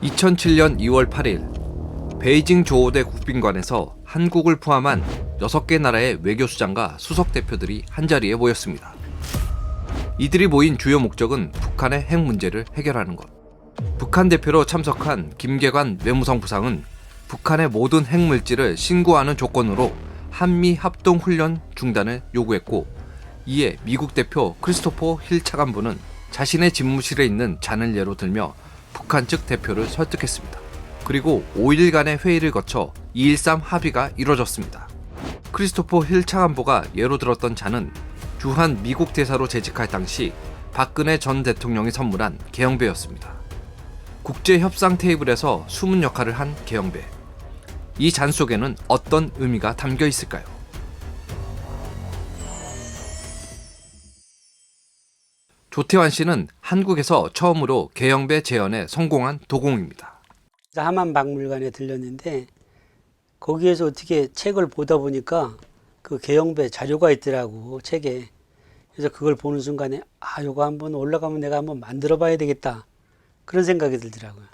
2007년 2월 8일 베이징 조호대 국빈관에서 한국을 포함한 6개 나라의 외교수장과 수석대표들이 한자리에 모였습니다. 이들이 모인 주요 목적은 북한의 핵 문제를 해결하는 것. 북한 대표로 참석한 김계관 외무성 부상은 북한의 모든 핵물질을 신고하는 조건으로 한미 합동훈련 중단을 요구했고, 이에 미국 대표 크리스토퍼 힐 차관보는 자신의 집무실에 있는 잔을 예로 들며 북한 측 대표를 설득했습니다. 그리고 5일간의 회의를 거쳐 2.13 합의가 이뤄졌습니다. 크리스토퍼 힐 차관보가 예로 들었던 잔은 주한 미국 대사로 재직할 당시 박근혜 전 대통령이 선물한 계영배였습니다. 국제협상 테이블에서 숨은 역할을 한 계영배. 이 잔 속에는 어떤 의미가 담겨 있을까요? 조태환 씨는 한국에서 처음으로 계영배 재현에 성공한 도공입니다. 하만박물관에 들렸는데 거기에서 어떻게 책을 보다 보니까 그 계영배 자료가 있더라고, 책에. 그래서 그걸 보는 순간에 요거 한번 올라가면 내가 한번 만들어 봐야 되겠다, 그런 생각이 들더라고요.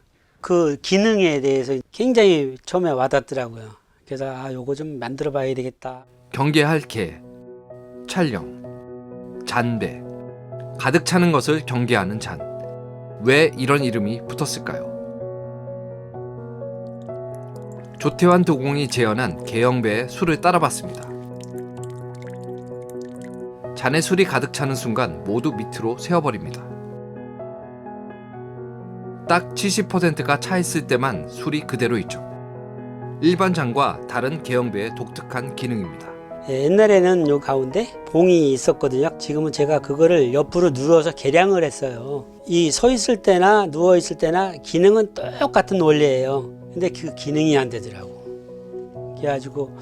그 기능에 대해서 굉장히 처음에 와닿더라고요. 그래서 요거 좀 만들어 봐야 되겠다. 경계할 개, 촬영, 잔배, 가득 차는 것을 경계하는 잔. 왜 이런 이름이 붙었을까요? 조태환 도공이 재현한 계영배의 술을 따라봤습니다. 잔에 술이 가득 차는 순간 모두 밑으로 새어버립니다. 딱 70%가 차 있을 때만 술이 그대로 있죠. 일반 잔과 다른 계영배의 독특한 기능입니다. 옛날에는 요 가운데 봉이 있었거든요. 지금은 제가 그거를 옆으로 누워서 계량을 했어요. 이 서 있을 때나 누워 있을 때나 기능은 똑같은 원리예요. 근데 그 기능이 안 되더라고. 그래가지고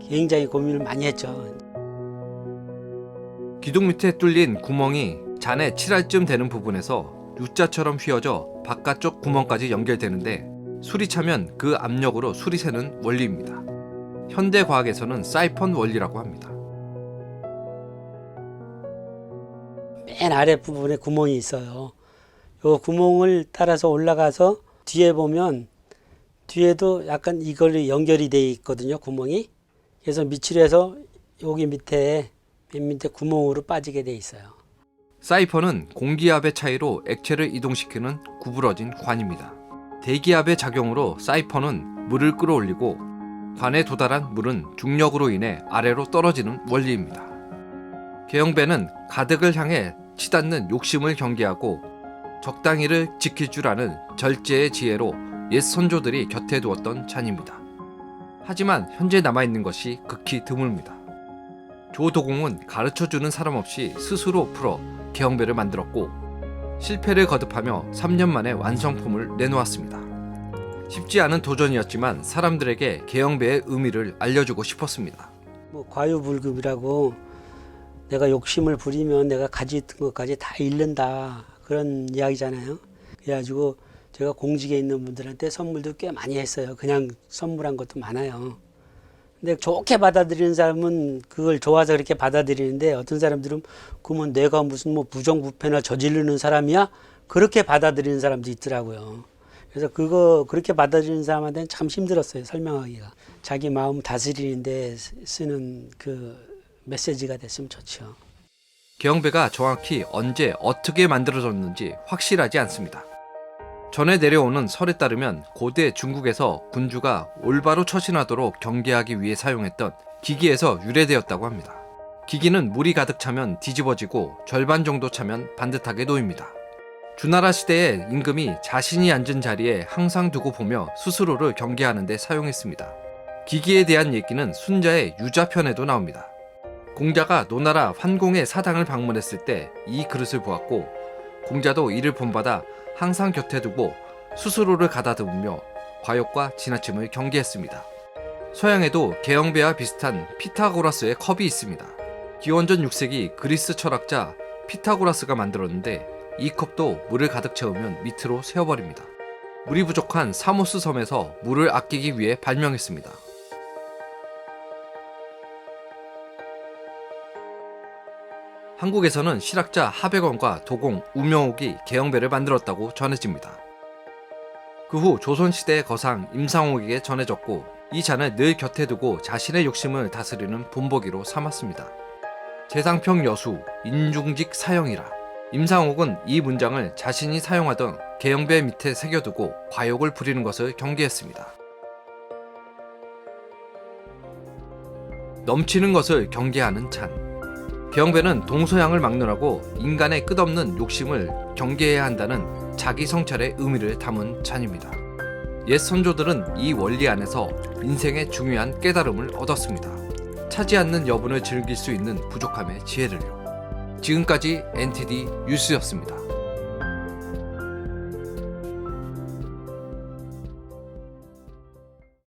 굉장히 고민을 많이 했죠. 기둥 밑에 뚫린 구멍이 잔에 7알쯤 되는 부분에서 U자처럼 휘어져 바깥쪽 구멍까지 연결되는데, 술이 차면 그 압력으로 술이 새는 원리입니다. 현대 과학에서는 사이펀 원리라고 합니다. 맨 아랫부분에 구멍이 있어요. 요 구멍을 따라서 올라가서 뒤에 보면 뒤에도 약간 이걸로 연결이 돼 있거든요, 구멍이. 그래서 밑으로 해서 여기 밑에 맨 밑에 구멍으로 빠지게 돼 있어요. 사이펀은 공기압의 차이로 액체를 이동시키는 구부러진 관입니다. 대기압의 작용으로 사이펀은 물을 끌어올리고 관에 도달한 물은 중력으로 인해 아래로 떨어지는 원리입니다. 계영배는 가득을 향해 치닫는 욕심을 경계하고 적당히를 지킬 줄 아는 절제의 지혜로 옛 선조들이 곁에 두었던 잔입니다. 하지만 현재 남아있는 것이 극히 드뭅니다. 조도공은 가르쳐주는 사람 없이 스스로 풀어 계영배를 만들었고, 실패를 거듭하며 3년 만에 완성품을 내놓았습니다. 쉽지 않은 도전이었지만 사람들에게 계영배의 의미를 알려주고 싶었습니다. 과유불급이라고, 내가 욕심을 부리면 내가 가졌던 것까지 다 잃는다, 그런 이야기잖아요. 그래가지고 제가 공직에 있는 분들한테 선물도 꽤 많이 했어요. 그냥 선물한 것도 많아요. 근데 좋게 받아들이는 사람은 그걸 좋아서 그렇게 받아들이는데, 어떤 사람들은 그러면 내가 무슨 부정부패나 저지르는 사람이야? 그렇게 받아들이는 사람도 있더라고요. 그래서 그렇게 받아들이는 사람한테는 참 힘들었어요, 설명하기가. 자기 마음 다스리는데 쓰는 그 메시지가 됐으면 좋죠. 계영배가 정확히 언제 어떻게 만들어졌는지 확실하지 않습니다. 전해 내려오는 설에 따르면 고대 중국에서 군주가 올바로 처신하도록 경계하기 위해 사용했던 기기에서 유래되었다고 합니다. 기기는 물이 가득 차면 뒤집어지고 절반 정도 차면 반듯하게 놓입니다. 주나라 시대에 임금이 자신이 앉은 자리에 항상 두고 보며 스스로를 경계하는 데 사용했습니다. 기기에 대한 얘기는 순자의 유자편에도 나옵니다. 공자가 노나라 환공의 사당을 방문했을 때 이 그릇을 보았고, 공자도 이를 본받아 항상 곁에 두고 스스로를 가다듬으며 과욕과 지나침을 경계했습니다. 서양에도 계영배와 비슷한 피타고라스의 컵이 있습니다. 기원전 6세기 그리스 철학자 피타고라스가 만들었는데, 이 컵도 물을 가득 채우면 밑으로 새어버립니다. 물이 부족한 사모스 섬에서 물을 아끼기 위해 발명했습니다. 한국에서는 실학자 하백원과 도공 우명옥이 계영배를 만들었다고 전해집니다. 그 후 조선시대의 거상 임상옥에게 전해졌고 이 잔을 늘 곁에 두고 자신의 욕심을 다스리는 본보기로 삼았습니다. 재상평 여수 인중직 사형이라. 임상옥은 이 문장을 자신이 사용하던 계형배 밑에 새겨두고 과욕을 부리는 것을 경계했습니다. 넘치는 것을 경계하는 찬. 계형배는 동서양을 막론하고 인간의 끝없는 욕심을 경계해야 한다는 자기 성찰의 의미를 담은 찬입니다. 옛 선조들은 이 원리 안에서 인생의 중요한 깨달음을 얻었습니다. 차지 않는 여분을 즐길 수 있는 부족함의 지혜를요. 지금까지 NTD 뉴스였습니다.